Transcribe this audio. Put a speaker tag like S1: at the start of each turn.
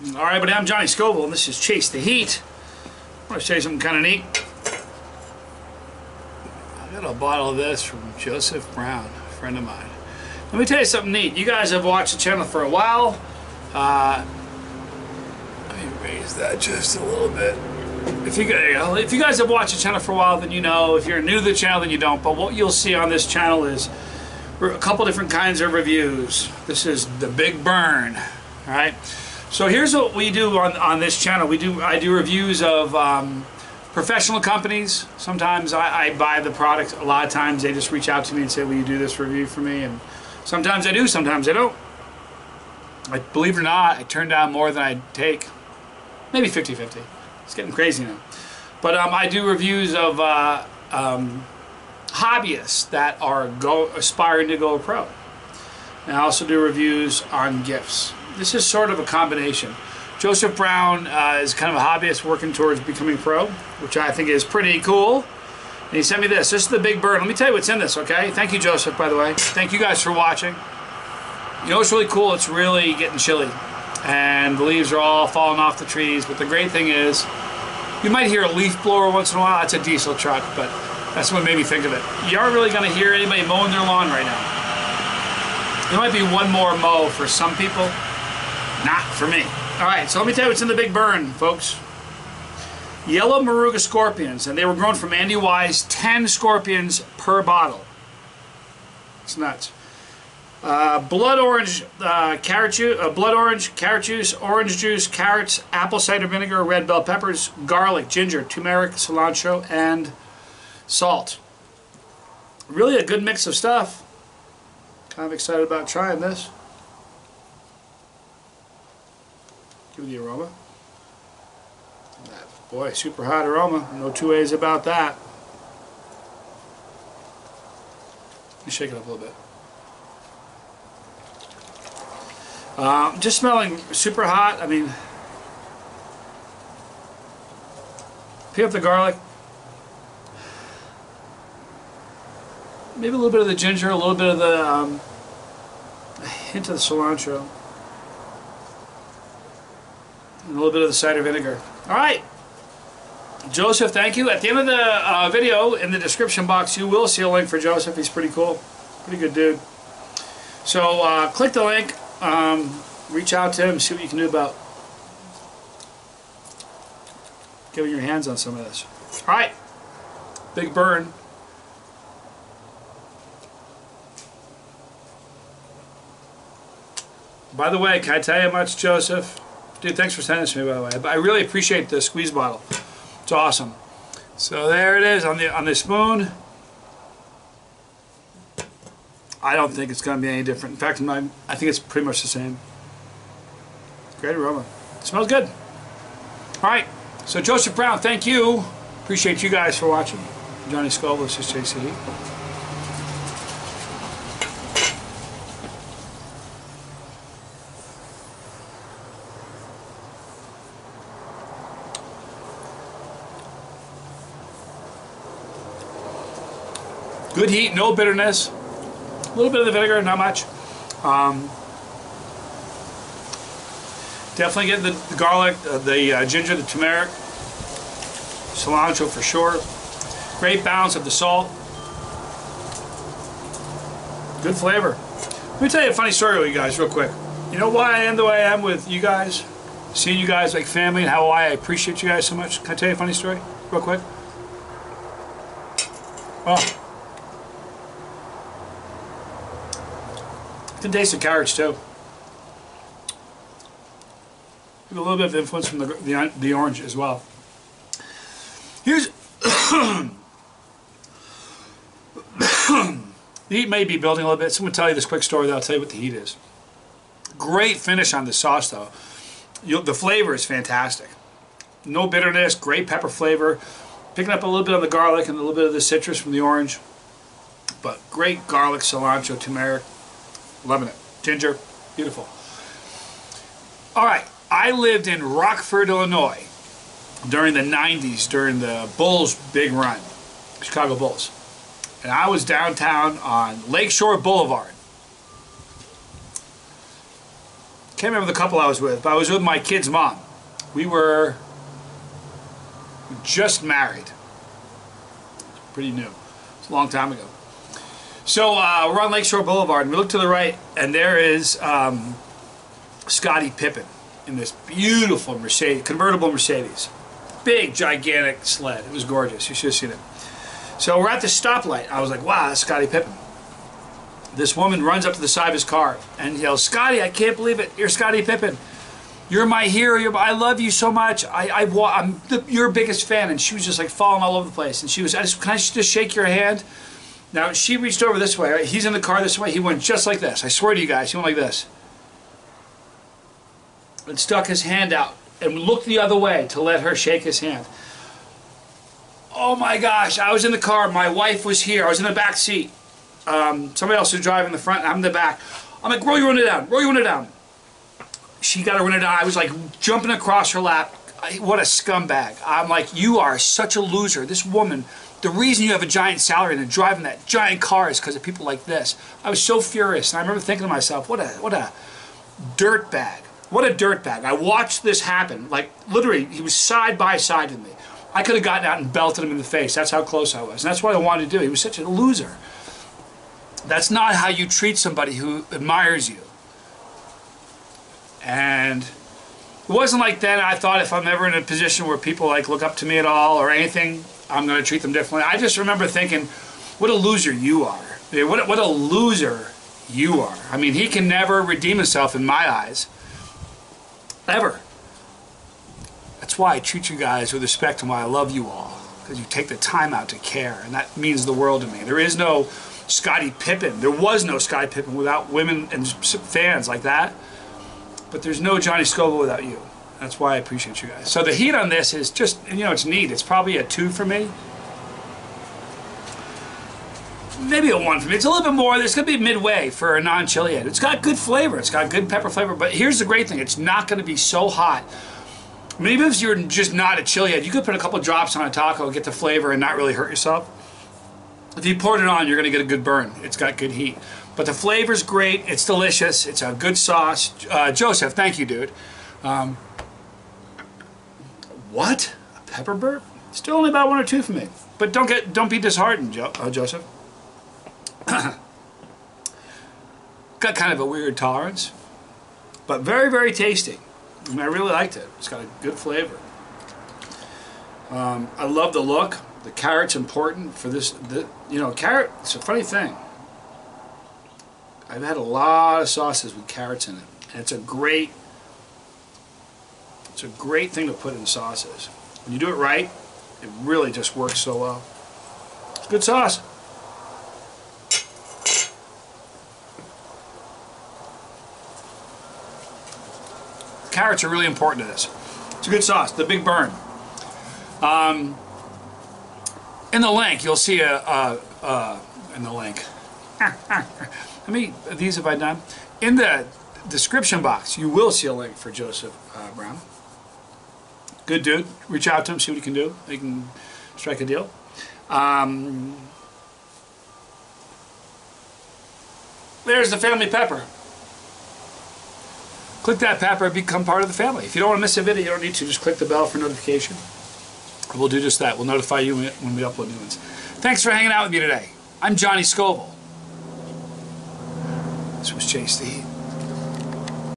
S1: Alright, but I'm Johnny Scoville, and this is Chase the Heat. I want to show you something kind of neat. I got a bottle of this from Joseph Brown, a friend of mine. Let me tell you something neat. You guys have watched the channel for a while. Let me raise that just a little bit. If you guys have watched the channel for a while, then you know. If you're new to the channel, then you don't. But what you'll see on this channel is a couple different kinds of reviews. This is the Big Burn. All right. So here's what we do on this channel. I do reviews of professional companies. Sometimes I buy the product. A lot of times they just reach out to me and say, "Will you do this review for me?" And sometimes I do. Sometimes I don't. Believe it or not, I turn down more than I take. Maybe 50-50. It's getting crazy now. But I do reviews of hobbyists that are aspiring to go pro. And I also do reviews on gifts. This is sort of a combination. Joseph Brown is kind of a hobbyist working towards becoming pro, which I think is pretty cool. And he sent me this. This is the Big Burn. Let me tell you what's in this, okay? Thank you, Joseph, by the way. Thank you guys for watching. You know what's really cool? It's really getting chilly. And the leaves are all falling off the trees. But the great thing is, you might hear a leaf blower once in a while. That's a diesel truck, but that's what made me think of it. You aren't really going to hear anybody mowing their lawn right now. There might be one more mow for some people. Not for me. Alright, so let me tell you what's in the Big Burn, folks. Yellow Moruga scorpions, and they were grown from Andy Wise, 10 scorpions per bottle. It's nuts. Blood orange carrot juice, orange juice, carrots, apple cider vinegar, red bell peppers, garlic, ginger, turmeric, cilantro, and salt. Really a good mix of stuff. Kind of excited about trying this. Give it the aroma. Boy, super hot aroma. No two ways about that. Let me shake it up a little bit. Just smelling super hot. I mean, pick up the garlic. Maybe a little bit of the ginger, a little bit of the hint of the cilantro. And a little bit of the cider vinegar. Alright. Joseph, thank you. At the end of the video, in the description box, you will see a link for Joseph. He's pretty cool. Pretty good dude. So, click the link. Reach out to him, see what you can do about getting your hands on some of this. Alright. Big Burn. By the way, can I tell you how much, Joseph? Dude, thanks for sending this to me, by the way. I really appreciate the squeeze bottle. It's awesome. So there it is on the spoon. I don't think it's going to be any different. In fact, I think it's pretty much the same. Great aroma. It smells good. All right. So Joseph Brown, thank you. Appreciate you guys for watching. Johnny Scoville, this is Chasetheheat. Good heat, no bitterness. A little bit of the vinegar, not much. Definitely getting the garlic, the ginger, the turmeric, cilantro for sure. Great balance of the salt. Good flavor. Let me tell you a funny story with you guys real quick. You know why I am the way I am with you guys? Seeing you guys like family and why I appreciate you guys so much. Can I tell you a funny story real quick? Oh. You can taste the carrots too. A little bit of influence from the orange as well. Here's the heat may be building a little bit. So I'm going to tell you this quick story, then I'll tell you what the heat is. Great finish on the sauce though. The flavor is fantastic. No bitterness, great pepper flavor. Picking up a little bit of the garlic and a little bit of the citrus from the orange. But great garlic, cilantro, turmeric. Loving it. Ginger. Beautiful. Alright. I lived in Rockford, Illinois during the 90s, during the Bulls' big run. Chicago Bulls. And I was downtown on Lakeshore Boulevard. Can't remember the couple I was with, but I was with my kid's mom. We were just married. Pretty new. It's a long time ago. So we're on Lakeshore Boulevard, and we look to the right, and there is Scottie Pippen in this beautiful Mercedes, convertible Mercedes. Big, gigantic sled. It was gorgeous. You should have seen it. So we're at the stoplight. I was like, wow, that's Scottie Pippen. This woman runs up to the side of his car and yells, Scotty, I can't believe it. You're Scottie Pippen. You're my hero. I love you so much. I'm your biggest fan. And she was just like falling all over the place. And she was, can I just shake your hand? Now, she reached over this way. Right? He's in the car this way. He went just like this. I swear to you guys, he went like this. And stuck his hand out and looked the other way to let her shake his hand. Oh my gosh, I was in the car. My wife was here. I was in the back seat. Somebody else was driving in the front. I'm in the back. I'm like, roll your window down. Roll your window down. She got her window down. I was like jumping across her lap. What a scumbag. I'm like, you are such a loser. This woman, the reason you have a giant salary and driving that giant car is because of people like this. I was so furious. And I remember thinking to myself, what a dirtbag. What a dirtbag. I watched this happen. Like, literally, he was side by side with me. I could have gotten out and belted him in the face. That's how close I was. And that's what I wanted to do. He was such a loser. That's not how you treat somebody who admires you. And it wasn't like then I thought if I'm ever in a position where people like look up to me at all or anything, I'm going to treat them differently. I just remember thinking, what a loser you are. I mean, what a loser you are. I mean, he can never redeem himself in my eyes. Ever. That's why I treat you guys with respect and why I love you all. Because you take the time out to care. And that means the world to me. There is no Scottie Pippen. There was no Scottie Pippen without women and fans like that. But there's no Johnny Scoville without you. That's why I appreciate you guys. So the heat on this is just, you know, it's neat. It's probably a 2 for me. Maybe a 1 for me. It's a little bit more. It's going to be midway for a non-chili head. It's got good flavor. It's got good pepper flavor. But here's the great thing. It's not going to be so hot. Maybe if you're just not a chili head, you could put a couple drops on a taco, get the flavor, and not really hurt yourself. If you poured it on, you're going to get a good burn. It's got good heat. But the flavor's great. It's delicious. It's a good sauce. Joseph, thank you, dude. What? A pepper burp? Still only about 1 or 2 for me. But don't be disheartened, Joseph. Got kind of a weird tolerance, but very, very tasty. I mean, I really liked it. It's got a good flavor. I love the look. The carrot's important for this. You know, carrot. It's a funny thing. I've had a lot of sauces with carrots in it, and it's a great thing to put in sauces. When you do it right, it really just works so well. It's a good sauce. Carrots are really important to this. It's a good sauce. The big burn. In the link, you'll see in the link. How many of these have I done? In the description box, you will see a link for Joseph Brown. Good dude. Reach out to him, see what he can do. He can strike a deal. There's the family pepper. Click that pepper and become part of the family. If you don't want to miss a video, you don't need to. Just click the bell for notification. We'll do just that. We'll notify you when we upload new ones. Thanks for hanging out with me today. I'm Johnny Scoville. This was Chasetheheat.